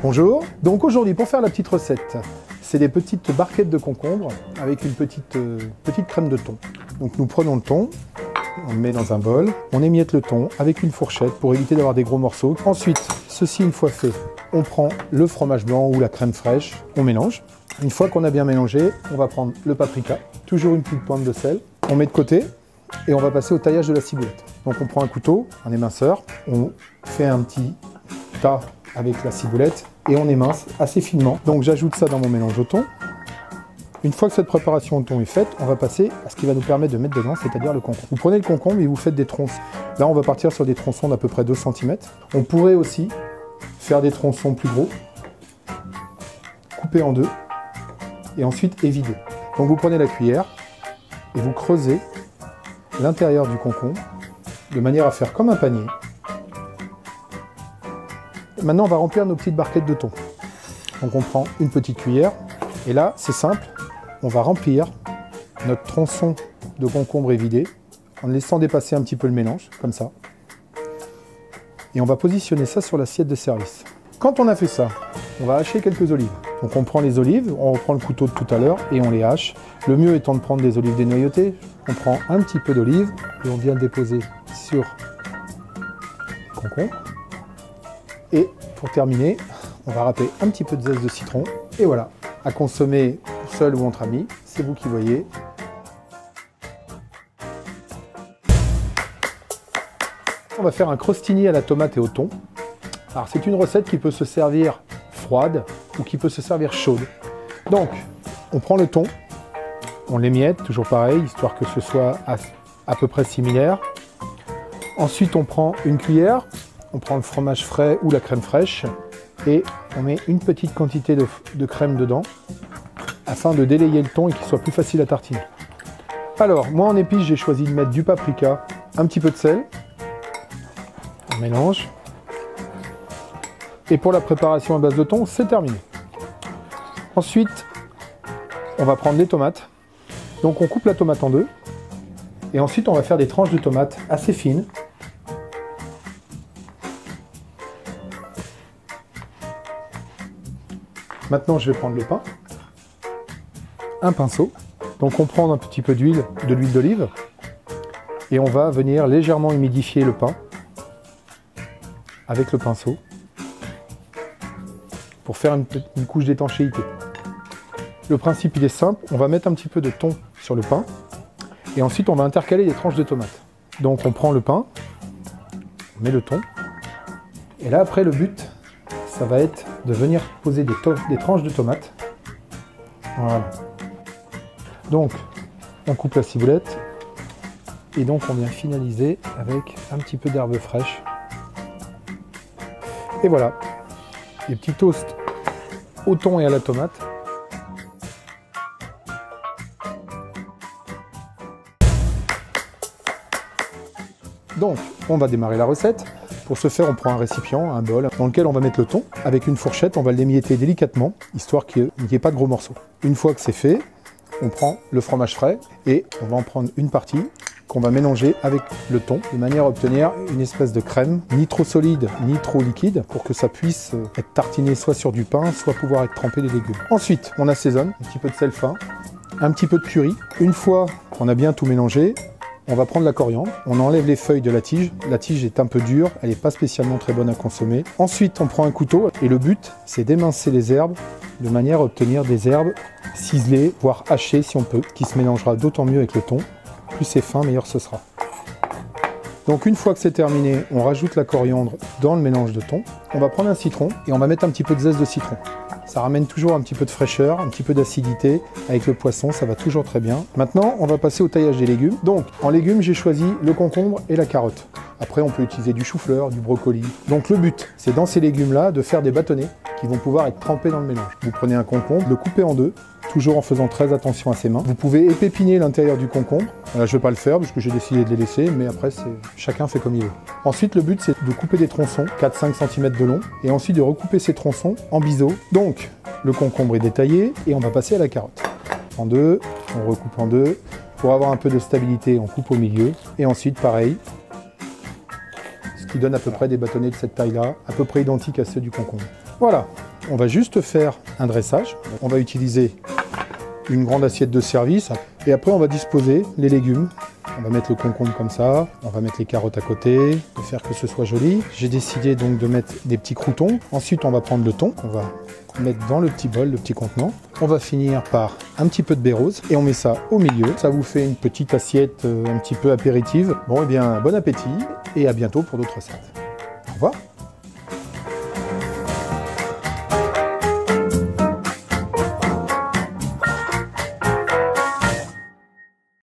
Bonjour, donc aujourd'hui pour faire la petite recette, c'est des petites barquettes de concombre avec une petite crème de thon. Donc nous prenons le thon, on le met dans un bol, on émiette le thon avec une fourchette pour éviter d'avoir des gros morceaux. Ensuite, ceci une fois fait, on prend le fromage blanc ou la crème fraîche, on mélange. Une fois qu'on a bien mélangé, on va prendre le paprika, toujours une petite pointe de sel, on met de côté et on va passer au taillage de la ciboulette. Donc on prend un couteau, un éminceur, on fait un petit tas avec la ciboulette et on émince assez finement. Donc j'ajoute ça dans mon mélange au thon. Une fois que cette préparation au thon est faite, on va passer à ce qui va nous permettre de mettre dedans, c'est-à-dire le concombre. Vous prenez le concombre et vous faites des tronçons. Là, on va partir sur des tronçons d'à peu près 2 cm. On pourrait aussi faire des tronçons plus gros, couper en deux et ensuite évider. Donc vous prenez la cuillère et vous creusez l'intérieur du concombre de manière à faire comme un panier. Maintenant, on va remplir nos petites barquettes de thon. Donc on prend une petite cuillère et là, c'est simple, on va remplir notre tronçon de concombre évidé en laissant dépasser un petit peu le mélange, comme ça. Et on va positionner ça sur l'assiette de service. Quand on a fait ça, on va hacher quelques olives. Donc on prend les olives, on reprend le couteau de tout à l'heure et on les hache. Le mieux étant de prendre des olives dénoyautées. On prend un petit peu d'olive et on vient le déposer sur le concombre. Et pour terminer, on va râper un petit peu de zeste de citron. Et voilà, à consommer seul ou entre amis, c'est vous qui voyez. On va faire un crostini à la tomate et au thon. Alors c'est une recette qui peut se servir froide ou qui peut se servir chaude. Donc, on prend le thon, on l'émiette, toujours pareil, histoire que ce soit à peu près similaire. Ensuite, on prend une cuillère. On prend le fromage frais ou la crème fraîche et on met une petite quantité de crème dedans afin de délayer le thon et qu'il soit plus facile à tartiner. Alors, moi en épices, j'ai choisi de mettre du paprika, un petit peu de sel, on mélange. Et pour la préparation à base de thon, c'est terminé. Ensuite, on va prendre les tomates. Donc on coupe la tomate en deux et ensuite on va faire des tranches de tomates assez fines. Maintenant, je vais prendre le pain, un pinceau. Donc, on prend un petit peu d'huile d'olive et on va venir légèrement humidifier le pain avec le pinceau pour faire une couche d'étanchéité. Le principe, il est simple. On va mettre un petit peu de thon sur le pain et ensuite, on va intercaler des tranches de tomates. Donc, on prend le pain, on met le thon et là, après, le but, ça va être de venir poser des tranches de tomates. Voilà. Donc, on coupe la ciboulette et donc on vient finaliser avec un petit peu d'herbe fraîche. Et voilà, les petits toasts au thon et à la tomate. Donc, on va démarrer la recette. Pour ce faire, on prend un récipient, un bol, dans lequel on va mettre le thon. Avec une fourchette, on va l'émietter délicatement, histoire qu'il n'y ait pas de gros morceaux. Une fois que c'est fait, on prend le fromage frais et on va en prendre une partie qu'on va mélanger avec le thon, de manière à obtenir une espèce de crème, ni trop solide, ni trop liquide, pour que ça puisse être tartiné soit sur du pain, soit pouvoir être trempé des légumes. Ensuite, on assaisonne, un petit peu de sel fin, un petit peu de curry. Une fois qu'on a bien tout mélangé, on va prendre la coriandre, on enlève les feuilles de la tige est un peu dure, elle n'est pas spécialement très bonne à consommer. Ensuite, on prend un couteau et le but, c'est d'émincer les herbes de manière à obtenir des herbes ciselées, voire hachées si on peut, qui se mélangera d'autant mieux avec le thon. Plus c'est fin, meilleur ce sera. Donc une fois que c'est terminé, on rajoute la coriandre dans le mélange de thon. On va prendre un citron et on va mettre un petit peu de zeste de citron. Ça ramène toujours un petit peu de fraîcheur, un petit peu d'acidité. Avec le poisson, ça va toujours très bien. Maintenant, on va passer au taillage des légumes. Donc, en légumes, j'ai choisi le concombre et la carotte. Après, on peut utiliser du chou-fleur, du brocoli. Donc le but, c'est dans ces légumes-là de faire des bâtonnets qui vont pouvoir être trempés dans le mélange. Vous prenez un concombre, le coupez en deux, toujours en faisant très attention à ses mains. Vous pouvez épépiner l'intérieur du concombre. Je ne vais pas le faire parce que j'ai décidé de les laisser, mais après, chacun fait comme il veut. Ensuite, le but, c'est de couper des tronçons, 4-5 cm de long, et ensuite de recouper ces tronçons en biseau. Donc, le concombre est détaillé, et on va passer à la carotte. En deux, on recoupe en deux. Pour avoir un peu de stabilité, on coupe au milieu. Et ensuite, pareil, ce qui donne à peu près des bâtonnets de cette taille-là, à peu près identiques à ceux du concombre. Voilà, On va juste faire un dressage. On va utiliser une grande assiette de service et après on va disposer les légumes. On va mettre le concombre comme ça, on va mettre les carottes à côté, de faire que ce soit joli. J'ai décidé donc de mettre des petits croûtons. Ensuite on va prendre le thon qu'on va mettre dans le petit bol, le petit contenant. On va finir par un petit peu de baie rose et on met ça au milieu. Ça vous fait une petite assiette un petit peu apéritive. Bon et bien bon appétit et à bientôt pour d'autres recettes. Au revoir.